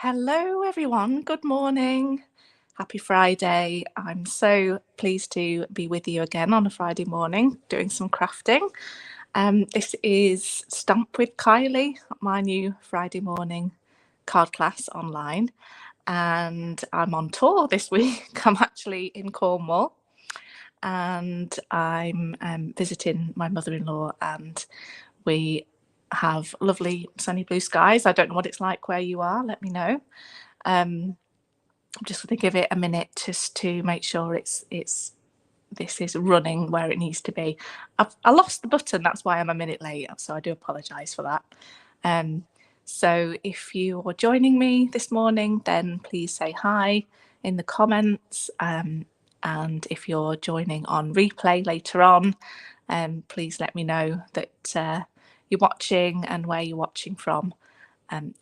Hello, everyone. Good morning. Happy Friday. I'm so pleased to be with you again on a Friday morning doing some crafting. This is Stamp with Kylie, my new Friday morning card class online. And I'm on tour this week. I'm actually in Cornwall and I'm visiting my mother-in-law, and we have lovely sunny blue skies. I don't know what it's like where you are. Let me know. I'm just going to give it a minute just to make sure this is running where it needs to be. I lost the button, that's why I'm a minute late, so I do apologise for that. So if you are joining me this morning, then please say hi in the comments, and if you're joining on replay later on, please let me know that you're watching and where you're watching from.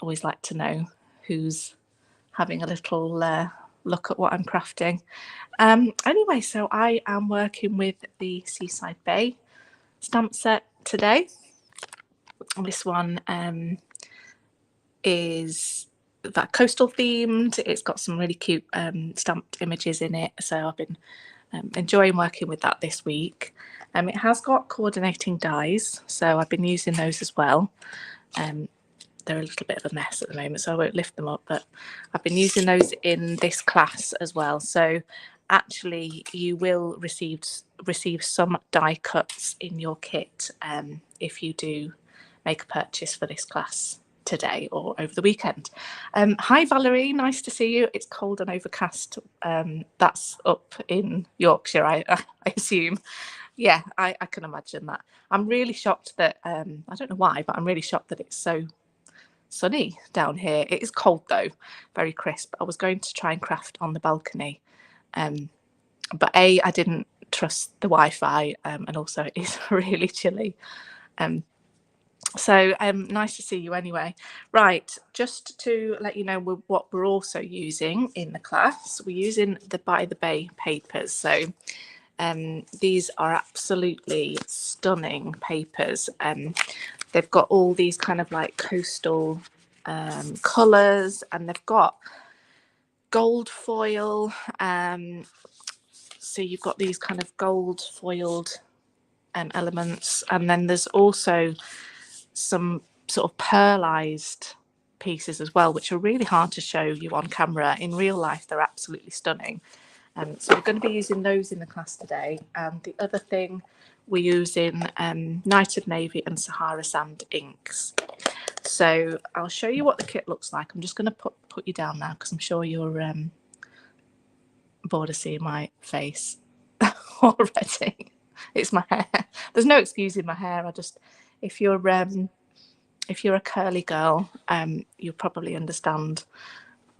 Always like to know who's having a little look at what I'm crafting. Anyway, so I am working with the Seaside Bay stamp set today. This one is that coastal themed. It's got some really cute stamped images in it, so I've been enjoying working with that this week. It has got coordinating dies, so I've been using those as well. They're a little bit of a mess at the moment, so I won't lift them up, but I've been using those in this class as well. So actually you will receive some die cuts in your kit if you do make a purchase for this class today or over the weekend. Hi Valerie, nice to see you. It's cold and overcast. That's up in Yorkshire, I assume. Yeah, I can imagine that. I'm really shocked that I don't know why, but I'm really shocked that it's so sunny down here. It is cold though, very crisp. I was going to try and craft on the balcony, but I didn't trust the Wi-Fi, and also it is really chilly. So nice to see you anyway. Right, just to let you know what we're also using in the class, we're using the By the Bay papers. So these are absolutely stunning papers. They've got all these kind of like coastal colours, and they've got gold foil. So you've got these kind of gold foiled elements, and then there's also some sort of pearlized pieces as well, which are really hard to show you on camera. In real life, they're absolutely stunning. So we're going to be using those in the class today. And the other thing we're using Night of Navy and Sahara Sand inks. So I'll show you what the kit looks like. I'm just going to put you down now because I'm sure you're bored of seeing my face already. It's my hair. There's no excusing my hair. If you're a curly girl, you'll probably understand.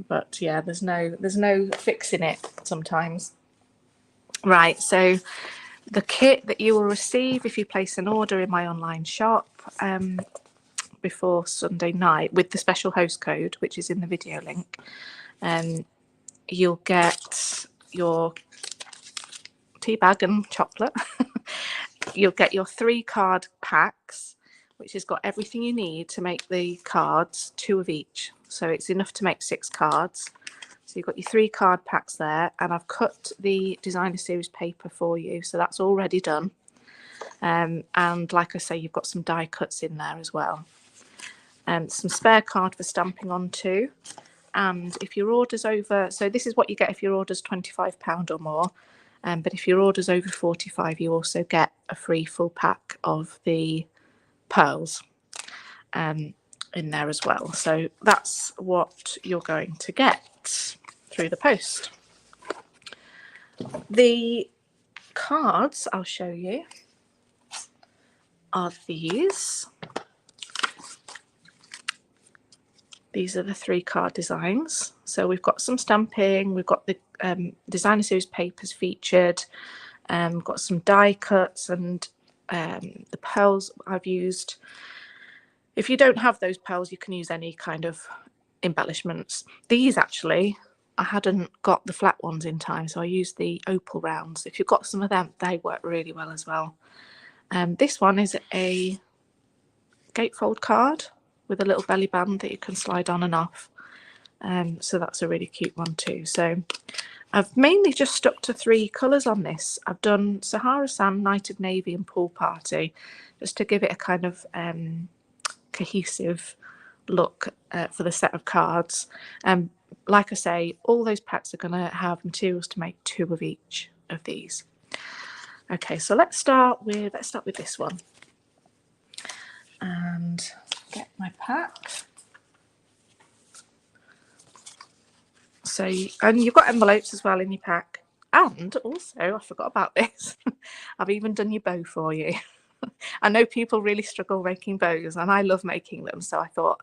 But yeah, there's no fixing it sometimes. Right, so the kit that you will receive if you place an order in my online shop before Sunday night with the special host code, which is in the video link, you'll get your tea bag and chocolate. You'll get your 3 card packs, which has got everything you need to make the cards, 2 of each. So it's enough to make 6 cards. So you've got your 3 card packs there, and I've cut the designer series paper for you, so that's already done. And like I say, you've got some die cuts in there as well. Some spare card for stamping on too. And if your order's over, so this is what you get if your order's £25 or more. But if your order's over 45, you also get a free full pack of the pearls in there as well. So that's what you're going to get through the post. The cards I'll show you are these. These are the 3 card designs. So we've got some stamping, we've got the designer series papers featured, got some die cuts, and the pearls I've used. If you don't have those pearls, you can use any kind of embellishments. These actually, I hadn't got the flat ones in time, so I used the opal rounds. If you've got some of them, they work really well as well. This one is a gatefold card with a little belly band that you can slide on and off. So that's a really cute one too. So I've mainly just stuck to 3 colours on this. I've done Sahara Sand, Night of Navy and Pool Party, just to give it a kind of cohesive look for the set of cards. Like I say, all those packs are going to have materials to make 2 of each of these. Okay, so let's start with this one and get my pack. So, and you've got envelopes as well in your pack. And also, I forgot about this, I've even done your bow for you. I know people really struggle making bows, and I love making them. So I thought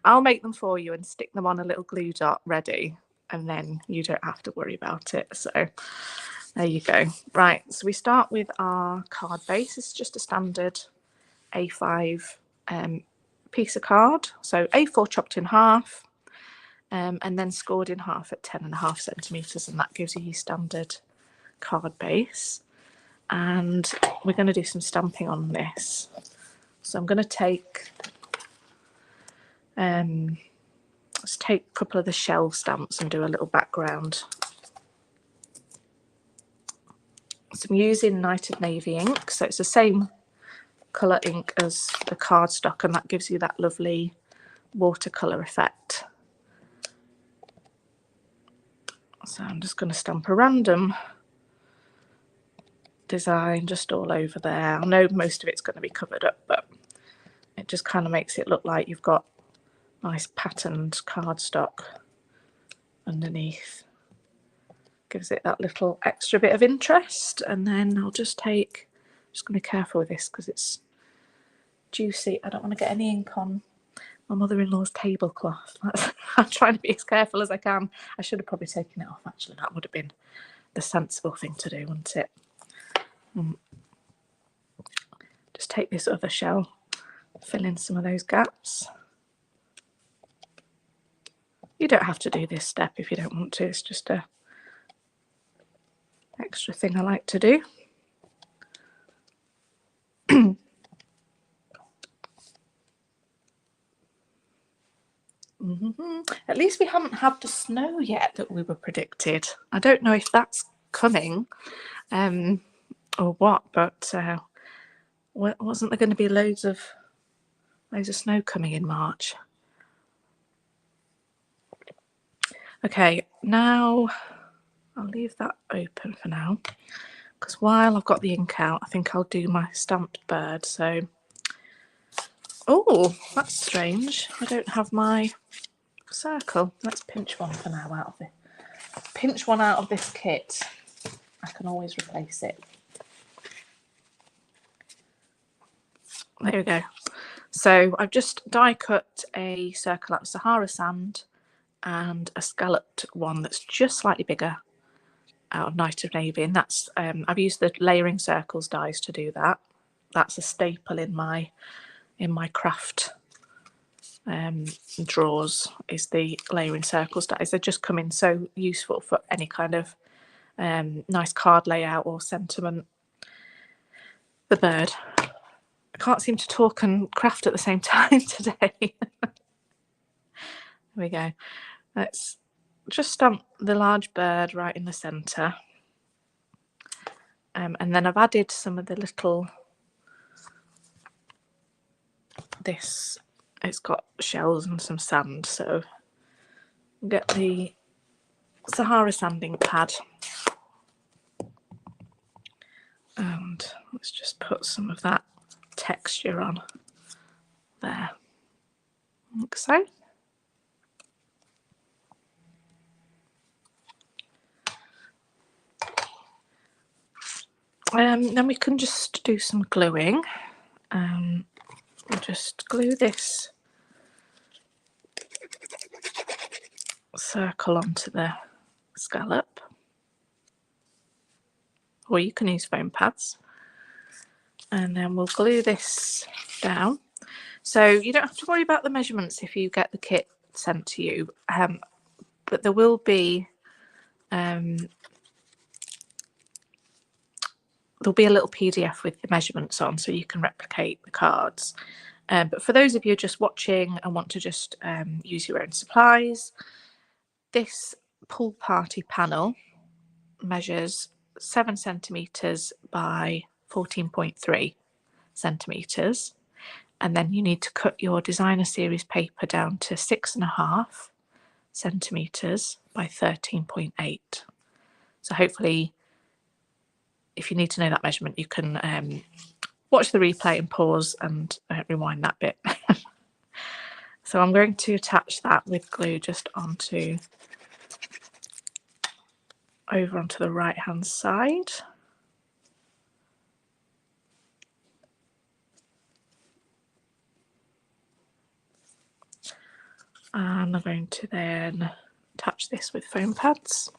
I'll make them for you and stick them on a little glue dot ready, and then you don't have to worry about it. So there you go. Right, so we start with our card base. It's just a standard A5 piece of card. So A4 chopped in half. And then scored in half at 10.5 centimetres, and that gives you your standard card base. And we're going to do some stamping on this. So I'm going to take let's take a couple of the shell stamps and do a little background. So I'm using Night of Navy ink, so it's the same colour ink as the cardstock, and that gives you that lovely watercolour effect. So I'm just going to stamp a random design just all over there. I know most of it's going to be covered up, but it just kind of makes it look like you've got nice patterned cardstock underneath. Gives it that little extra bit of interest. And then I'll just take, just going to be careful with this because it's juicy. I don't want to get any ink on my mother-in-law's tablecloth. I'm trying to be as careful as I can. I should have probably taken it off, actually. That would have been the sensible thing to do, wouldn't it? Just take this other shell, fill in some of those gaps. You don't have to do this step if you don't want to. It's just a extra thing I like to do. At least we haven't had the snow yet that we were predicted. I don't know if that's coming or what, but wasn't there going to be loads of snow coming in March? Okay, now I'll leave that open for now, because while I've got the ink out, I think I'll do my stamped bird. So, oh, that's strange. I don't have my circle. Let's pinch one for now out of it. Pinch one out of this kit. I can always replace it. There we go. So I've just die cut a circle out of Sahara Sand and a scalloped one that's just slightly bigger out of Night of Navy, and that's I've used the layering circles dies to do that. That's a staple in my craft drawers, is the layering circles dies. They just come in so useful for any kind of nice card layout or sentiment. The bird. I can't seem to talk and craft at the same time today. There we go. Let's just stamp the large bird right in the centre. And then I've added some of the little, it's got shells and some sand, so get the Sahara sanding pad and let's just put some of that texture on there, like so. Then we can just do some gluing. We'll just glue this circle onto the scallop, or you can use foam pads, and then we'll glue this down. So you don't have to worry about the measurements if you get the kit sent to you, but there will be there'll be a little PDF with the measurements on, so you can replicate the cards. But for those of you just watching and want to just use your own supplies, This pool party panel measures 7 centimetres by 14.3 centimetres, and then you need to cut your designer series paper down to 6.5 centimetres by 13.8. So hopefully, if you need to know that measurement, you can watch the replay and pause and rewind that bit. So I'm going to attach that with glue just over onto the right hand side. And I'm going to then attach this with foam pads.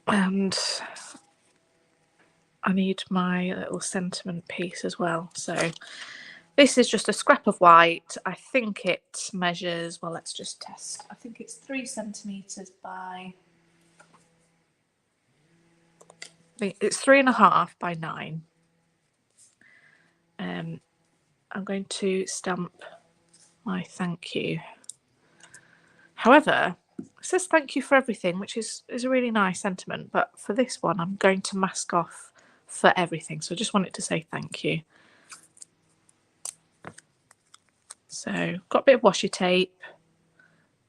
And I need my little sentiment piece as well. So this is just a scrap of white. I think it measures, well, let's just test. I think it's 3 centimetres by, it's 3.5 by 9. I'm going to stamp my thank you. However, it says thank you for everything, which is a really nice sentiment, but for this one I'm going to mask off for everything, so I just want it to say thank you. So got a bit of washi tape.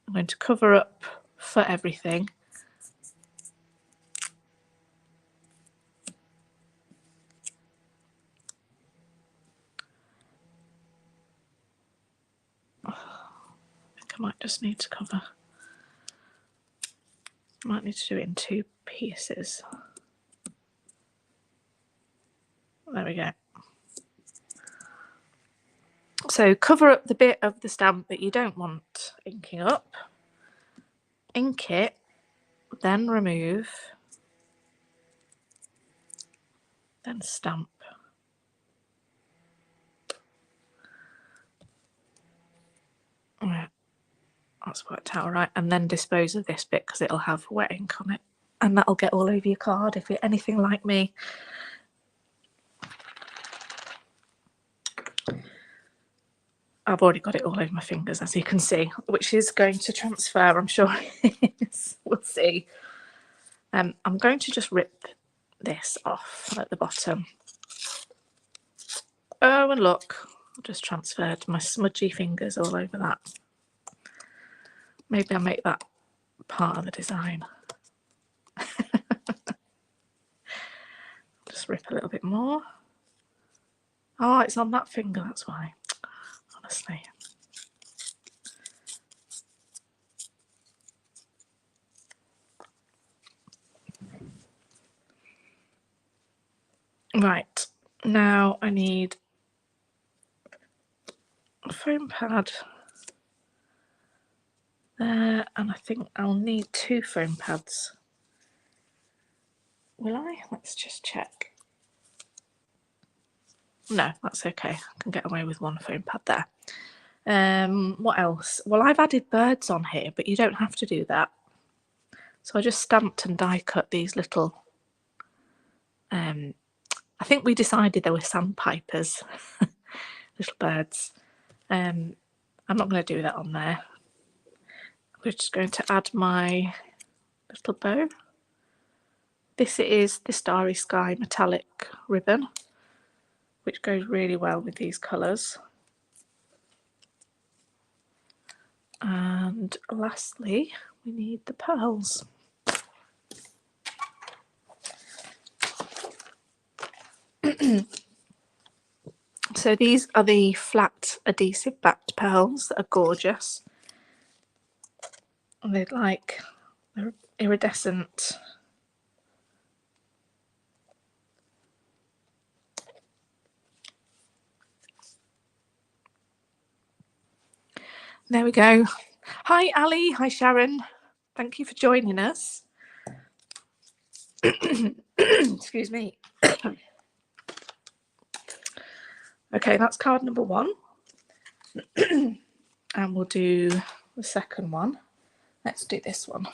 I'm going to cover up for everything. I think I might just need to cover. I might need to do it in 2 pieces. There we go. So cover up the bit of the stamp that you don't want inking up. Ink it, then remove, then stamp. Right, that's worked out all right. And then dispose of this bit because it'll have wet ink on it, and that'll get all over your card if you're anything like me. I've already got it all over my fingers, as you can see, which is going to transfer, I'm sure it is. We'll see. I'm going to just rip this off at the bottom. Oh, and look, I just transferred my smudgy fingers all over that. Maybe I'll make that part of the design. Just rip a little bit more. Oh, it's on that finger, that's why. Honestly. Right, now I need a foam pad there, and I think I'll need 2 foam pads. Will I? Let's just check. No, that's okay. I can get away with 1 foam pad there. What else? Well, I've added birds on here, but you don't have to do that. So I just stamped and die cut these little, I think we decided they were sandpipers, little birds. I'm not going to do that on there. We're just going to add my little bow. This is the Starry Sky metallic ribbon, which goes really well with these colours. And lastly, we need the pearls. So these are the flat adhesive backed pearls that are gorgeous. They're like, they're iridescent. There we go. Hi Ali, hi Sharon. Thank you for joining us. Excuse me. Okay, that's card number 1. And we'll do the second one. Let's do this one.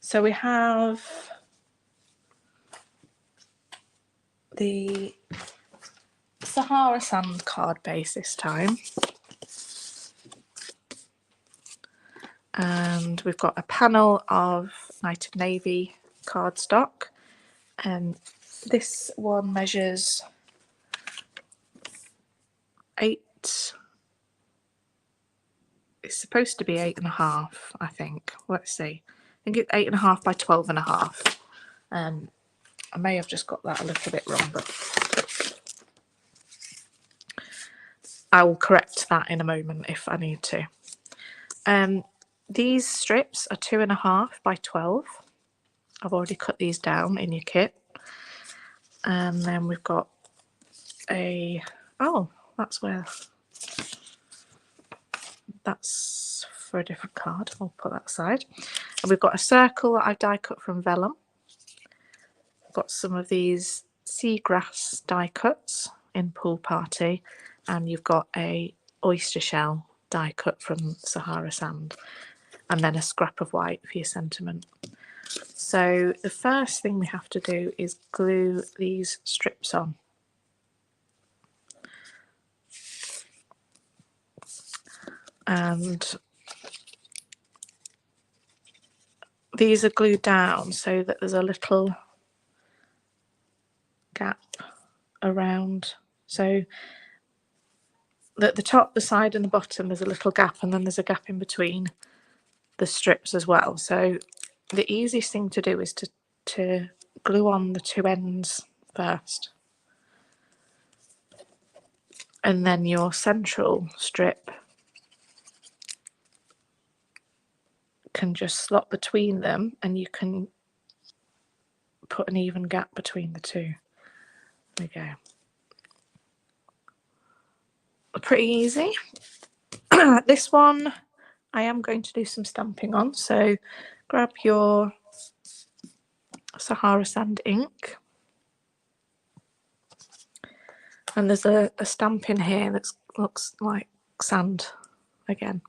So we have the Sahara Sand card base this time. And we've got a panel of Night and Navy cardstock. And this one measures 8. It's supposed to be 8.5, I think. Let's see. I think it's 8.5 by 12.5. I may have just got that a little bit wrong, but I will correct that in a moment if I need to. These strips are 2.5 by 12. I've already cut these down in your kit. And then we've got a, oh, that's for a different card. I'll put that aside. And we've got a circle that I've die cut from vellum. I've got some of these seagrass die cuts in Pool Party, and you've got a oyster shell die cut from Sahara Sand, and then a scrap of white for your sentiment. So the first thing we have to do is glue these strips on. And these are glued down so that there's a little gap around, so that the top, the side and the bottom there's a little gap, and then there's a gap in between the strips as well. So the easiest thing to do is to glue on the two ends first, and then your central strip can just slot between them, and you can put an even gap between the two. There we go. Pretty easy. This one I am going to do some stamping on, so grab your Sahara Sand ink, and there's a stamp in here that looks like sand again.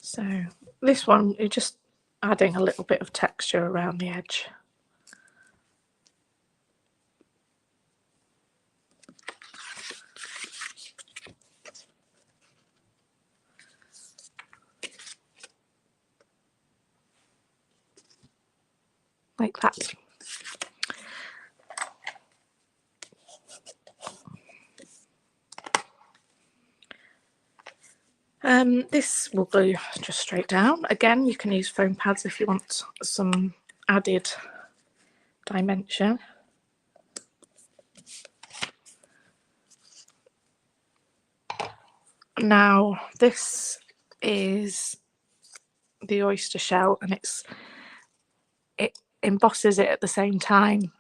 So this one, you're just adding a little bit of texture around the edge. Like that. This will glue just straight down. Again, you can use foam pads if you want some added dimension. Now, this is the oyster shell, and it embosses it at the same time.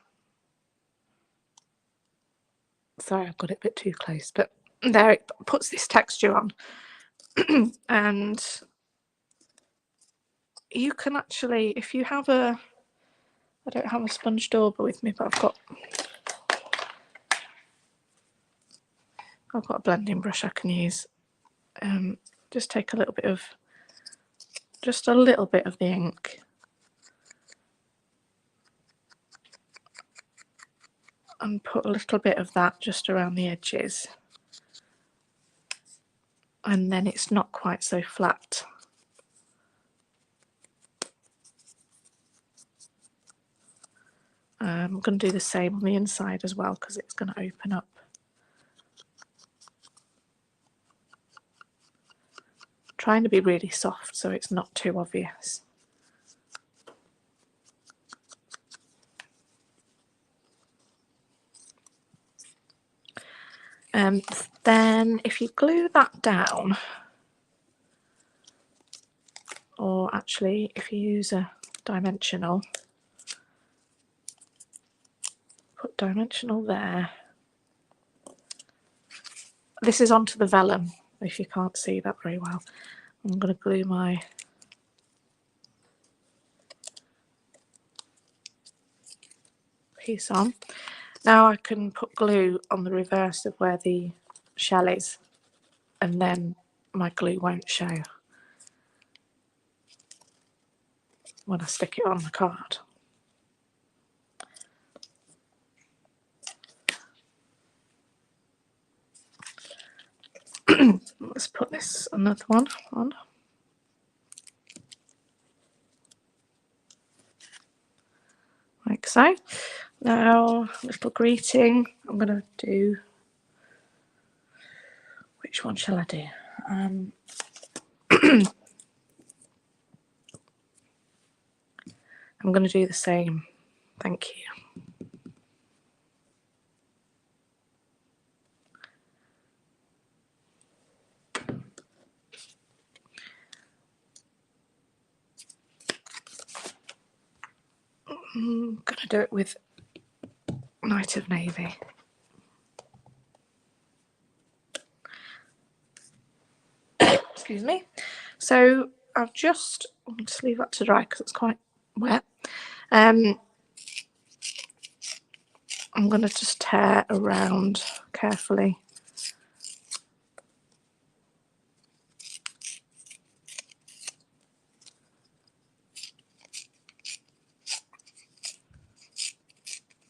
Sorry, I've got it a bit too close, but there, it puts this texture on. And you can actually, if you have I don't have a sponge dauber with me, but I've got a blending brush I can use. Just take a little bit of, just a little bit of the ink, and put a little bit of that just around the edges, and then it's not quite so flat. I'm going to do the same on the inside as well, because it's going to open up. Trying to be really soft so it's not too obvious. Then if you glue that down, or actually if you use a dimensional, put dimensional there. This is onto the vellum, if you can't see that very well. I'm going to glue my piece on. Now I can put glue on the reverse of where the shell is, and then my glue won't show. when I stick it on the card. Let's put this another one on. Like so. Now, little greeting. I'm going to do, which one shall I do? I'm going to do the same. Thank you. I'm going to do it with Night of Navy. Excuse me. So I'll just leave that to dry because it's quite wet. I'm going to just tear around carefully.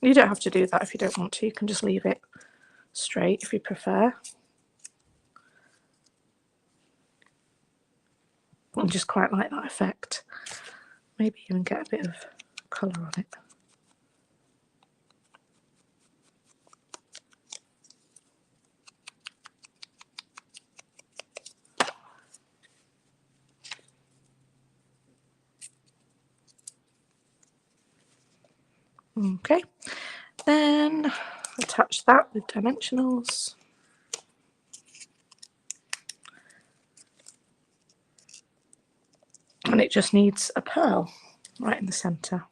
You don't have to do that if you don't want to. You can just leave it straight if you prefer. I just quite like that effect. Maybe even get a bit of colour on it. Okay, then attach that with dimensionals. And it just needs a pearl right in the centre.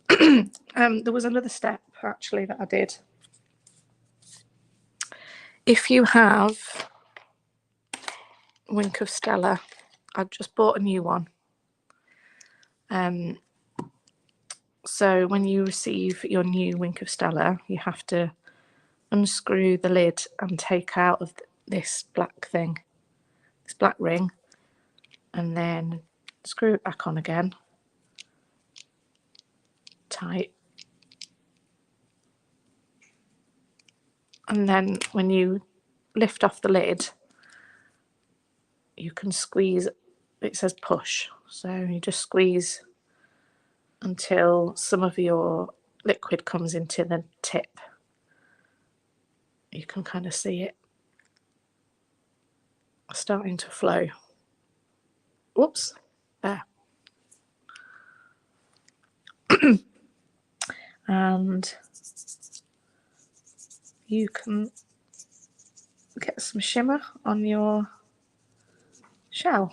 There was another step actually that I did. If you have Wink of Stella, I've just bought a new one. So when you receive your new Wink of Stella, you have to unscrew the lid and take out of this black thing, this black ring, and then screw it back on again, tight. And then when you lift off the lid, you can squeeze, it says push, so you just squeeze until some of your liquid comes into the tip. You can kind of see it starting to flow. Whoops, there. And you can get some shimmer on your shell.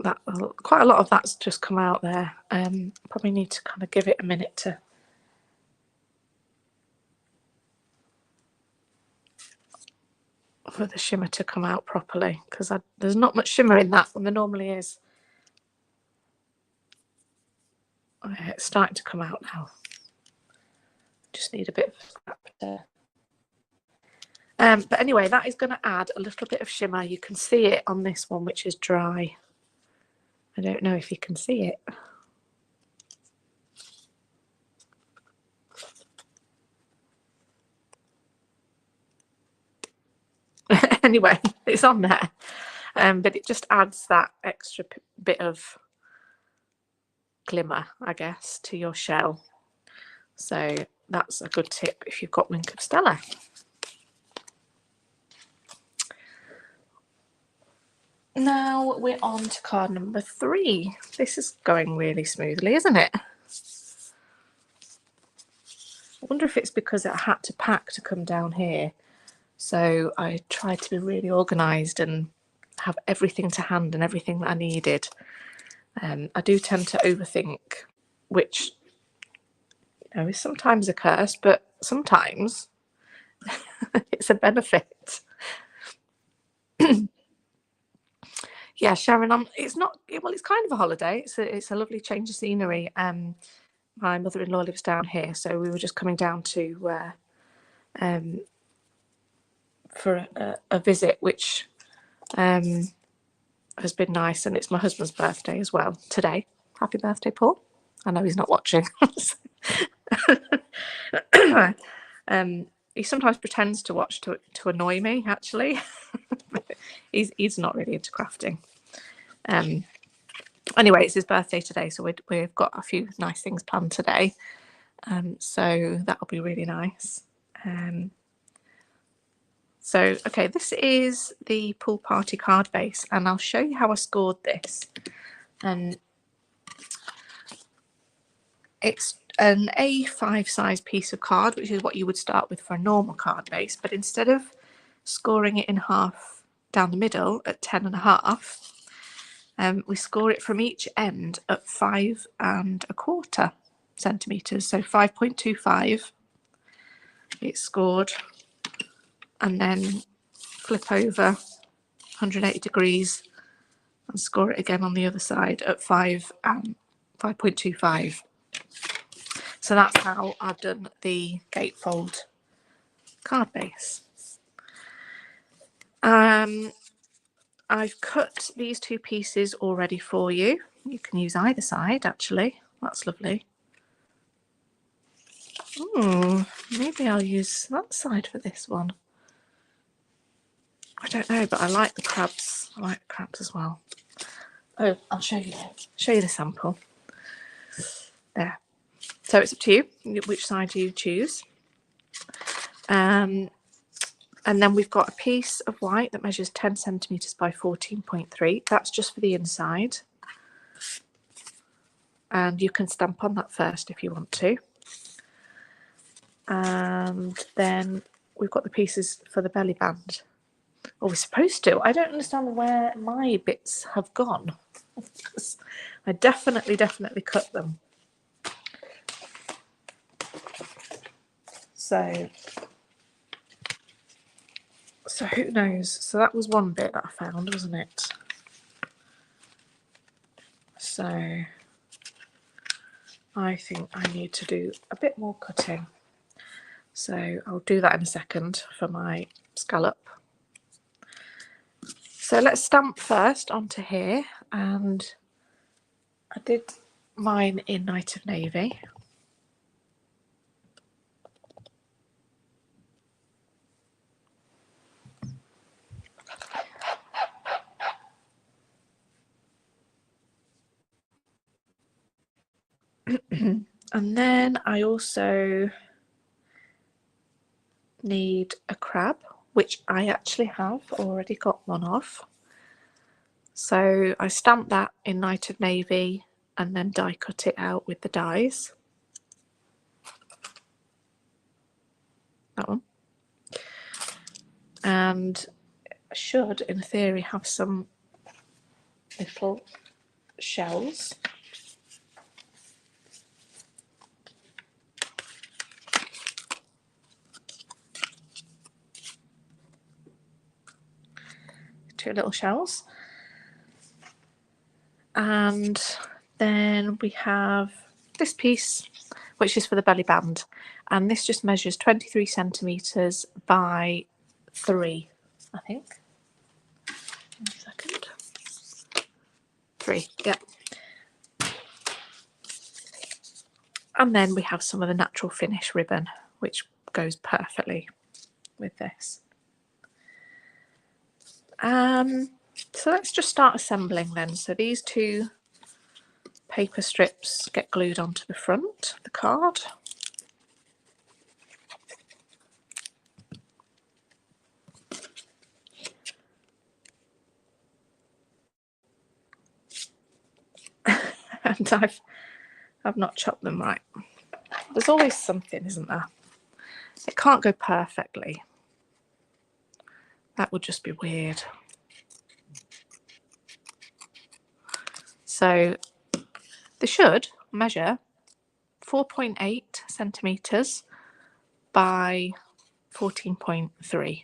That quite a lot of that's just come out there. Probably need to kind of give it a minute for the shimmer to come out properly, because there's not much shimmer in that when there normally is. Okay, it's starting to come out now. Just need a bit of scrap there. But anyway, that is going to add a little bit of shimmer. You can see it on this one, which is dry. I don't know if you can see it. Anyway, it's on there. But it just adds that extra bit of glimmer, I guess, to your shell. So that's a good tip if you've got Wink of Stella. Now we're on to card number 3. This is going really smoothly, isn't it? I wonder if it's because I had to pack to come down here. So I tried to be really organised and have everything to hand and everything that I needed. I do tend to overthink, which is sometimes a curse, but sometimes it's a benefit. Yeah, Sharon, it's not, well, it's kind of a holiday. It's a lovely change of scenery. My mother-in-law lives down here, so we were just coming down to for a visit, which I has been nice, and it's my husband's birthday as well today. Happy birthday, Paul. I know he's not watching. He sometimes pretends to watch to annoy me, actually. he's not really into crafting. Anyway, it's his birthday today, so we've got a few nice things planned today. So that'll be really nice. So, okay, this is the pool party card base, and I'll show you how I scored this. It's an A5 size piece of card, which is what you would start with for a normal card base, but instead of scoring it in half down the middle at 10.5, we score it from each end at 5.25 centimetres, so 5.25 it's scored, and then flip over 180 degrees and score it again on the other side at 5.25. So that's how I've done the gatefold card base. I've cut these two pieces already for you. You can use either side, actually. That's lovely. Maybe I'll use that side for this one. I don't know, but I like the crabs. I like the crabs as well. Oh, I'll show you the sample. There. So it's up to you which side you choose. And then we've got a piece of white that measures 10 centimetres by 14.3. That's just for the inside. And you can stamp on that first if you want to. And then we've got the pieces for the belly band. Or we're supposed to. I don't understand where my bits have gone. I definitely cut them. So who knows? So that was one bit that I found, wasn't it? So I think I need to do a bit more cutting. So I'll do that in a second for my scallop. So let's stamp first onto here, and I did mine in Night of Navy. And then I also need a crab, which I actually have already got one of. So I stamped that in Night of Navy and then die cut it out with the dies. That one. And I should, in theory, have some little shells. Two little shells. And then we have this piece, which is for the belly band, and this just measures 23 centimetres by 3, I think. 1 second. 3, yeah. And then we have some of the natural finish ribbon, which goes perfectly with this. So let's just start assembling then. So these two paper strips get glued onto the front of the card. And I've not chopped them right. There's always something, isn't there? It can't go perfectly. That would just be weird. So they should measure 4.8 centimetres by 14.3.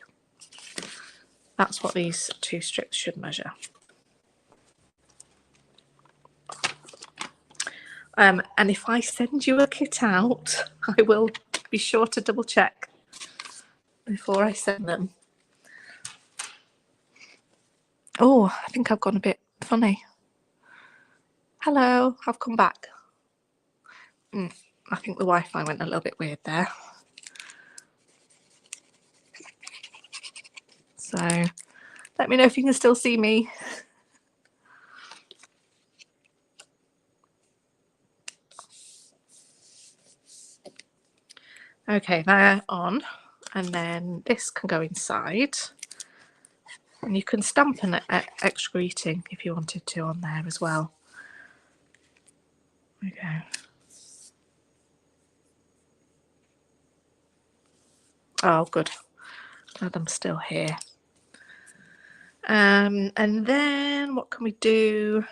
That's what these two strips should measure. And if I send you a kit out, I will be sure to double check before I send them. Oh, I think I've gone a bit Funny. Hello, I've come back. I think the Wi-Fi went a little bit weird there. So let me know if you can still see me. Okay, they're on, and then this can go inside, and you can stamp an extra greeting if you wanted to on there as well. There we go. Oh, good. Glad I'm still here. And then what can we do?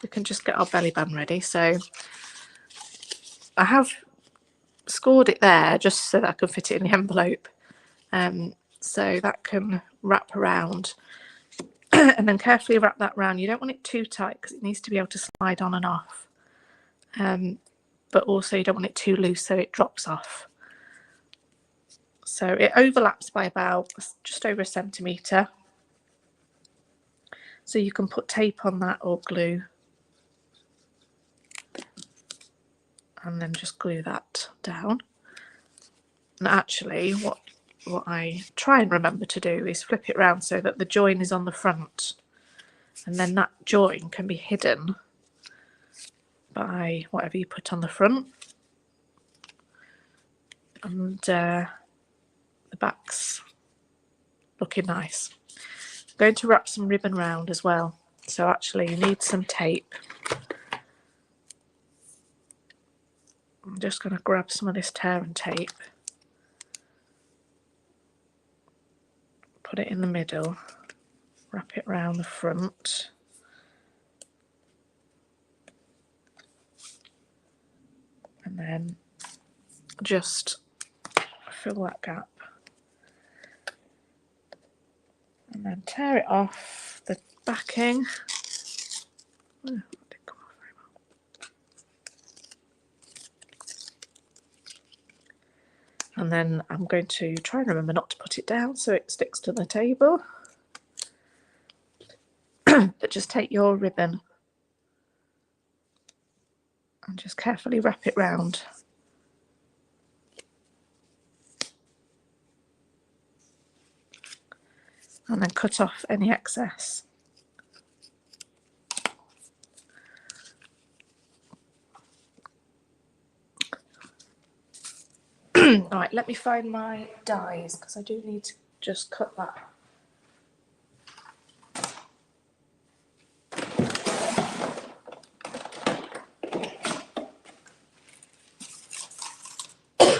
We can just get our belly band ready. So I have scored it there just so that I can fit it in the envelope. So that can wrap around and then carefully wrap that round. You don't want it too tight because it needs to be able to slide on and off. But also you don't want it too loose so it drops off. So it overlaps by about just over 1 centimetre. So you can put tape on that or glue. And then just glue that down. And actually what I try and remember to do is flip it around so that the join is on the front. And then that join can be hidden by whatever you put on the front. And the back's looking nice. I'm going to wrap some ribbon round as well. So actually you need some tape. I'm just going to grab some of this tear and tape. Put it in the middle. Wrap it round the front. And then just fill that gap. And then tear it off the backing. Oh, that didn't come off very well. And then I'm going to try and remember not to put it down so it sticks to the table. But just take your ribbon and just carefully wrap it round. And then cut off any excess. Alright, let me find my dies because I do need to just cut that.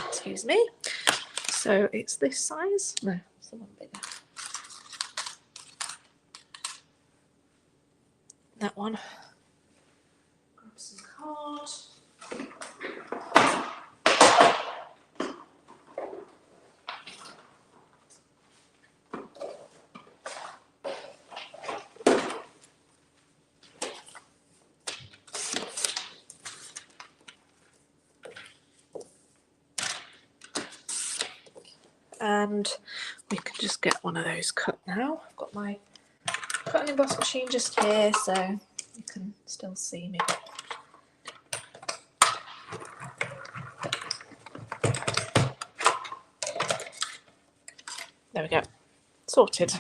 Excuse me. So it's this size? No, someone bigger. That one. Grab some card. And we can just get one of those cut now. I've got my cutting emboss machine just here so you can still see me. There we go, sorted.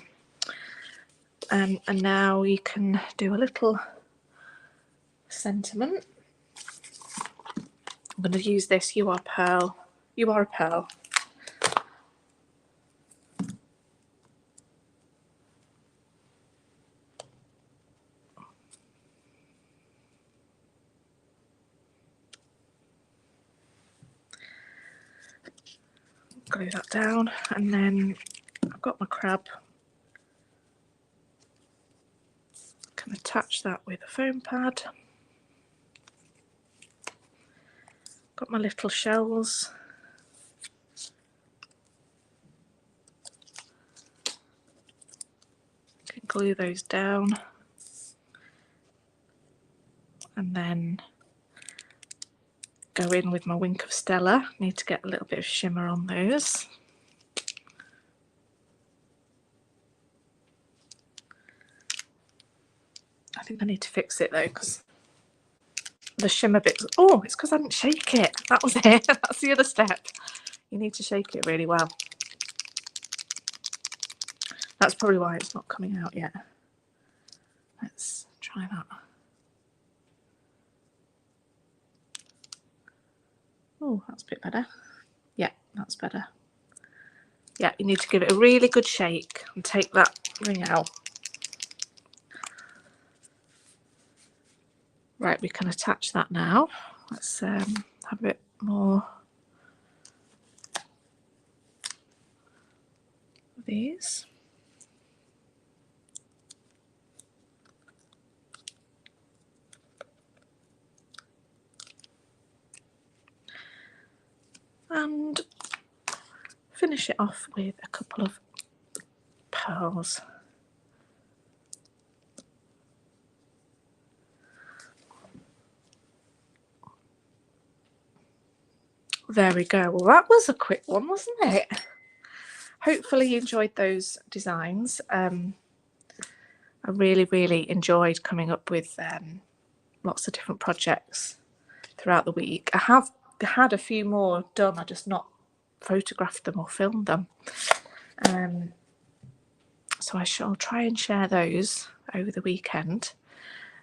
And now we can do a little sentiment. I'm going to use this You Are Pearl. You Are a Pearl. Glue that down, and then I've got my crab. Can attach that with a foam pad. Got my little shells. Can glue those down, and then go in with my Wink of Stella. Need to get a little bit of shimmer on those. think I need to fix it though, because the shimmer bit, oh, it's because I didn't shake it. That was it. That's the other step. You need to shake it really well. That's probably why it's not coming out yet. Let's try that. Oh, that's a bit better. Yeah, that's better. Yeah, you need to give it a really good shake and take that ring out. Right, we can attach that now. Let's have a bit more of these. And finish it off with a couple of pearls. There we go. Well, that was a quick one, wasn't it? Hopefully you enjoyed those designs. I really enjoyed coming up with lots of different projects throughout the week. I have had a few more done, I just not photographed them or filmed them. So I shall try and share those over the weekend.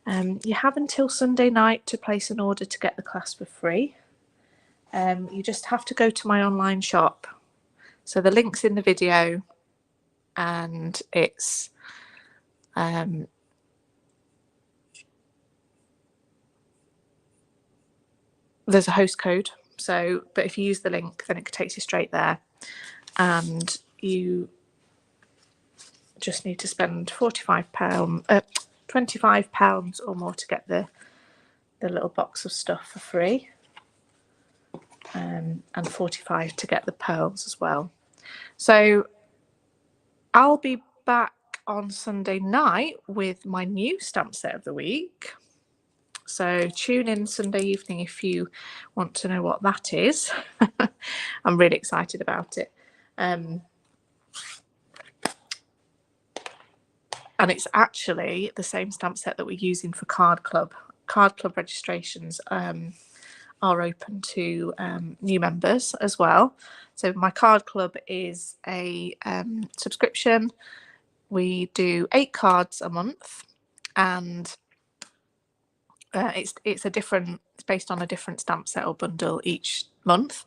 You have until Sunday night to place an order to get the class for free. You just have to go to my online shop. So the link's in the video, and it's there's a host code. So, but if you use the link, then it takes you straight there, and you just need to spend £25 or more to get the little box of stuff for free, and £45 to get the pearls as well. So I'll be back on Sunday night with my new stamp set of the week. So tune in Sunday evening if you want to know what that is. I'm really excited about it. And it's actually the same stamp set that we're using for Card Club. Card Club registrations are open to new members as well. So my Card Club is a subscription. We do 8 cards a month, and it's based on a different stamp set or bundle each month,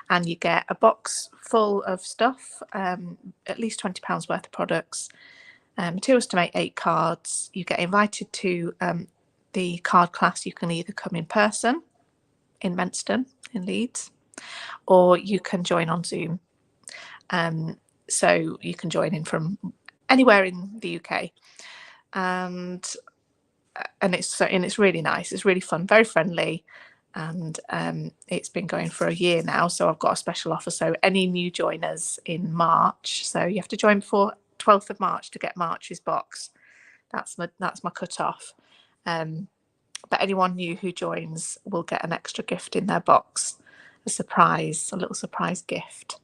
and you get a box full of stuff, at least £20 worth of products, materials to make 8 cards. You get invited to the card class. You can either come in person in Menston in Leeds, or you can join on Zoom. So you can join in from anywhere in the UK, and it's really nice. It's really fun, very friendly, and it's been going for a year now. So I've got a special offer. So any new joiners in March, so you have to join before 12th of March to get March's box. That's my cut-off. But anyone new who joins will get an extra gift in their box, a little surprise gift.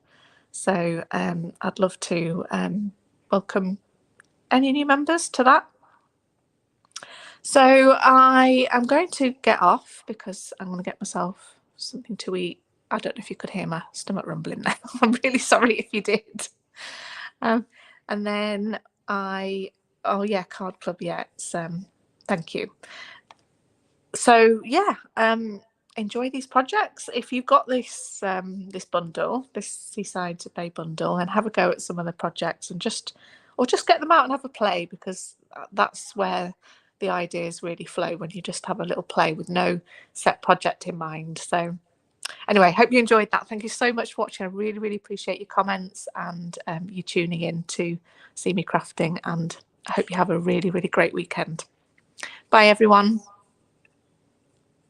So I'd love to welcome any new members to that. So I am going to get off because I'm going to get myself something to eat. I don't know if you could hear my stomach rumbling now. I'm really sorry if you did. And then oh yeah, Card Club, yeah, it's thank you. So yeah, enjoy these projects. If you've got this this bundle, this Seaside Bay Bundle, and have a go at some of the projects, and just get them out and have a play, because that's where the ideas really flow, when you just have a little play with no set project in mind. So anyway, hope you enjoyed that. Thank you so much for watching. I really appreciate your comments and you tuning in to see me crafting, and I hope you have a really great weekend. Bye everyone.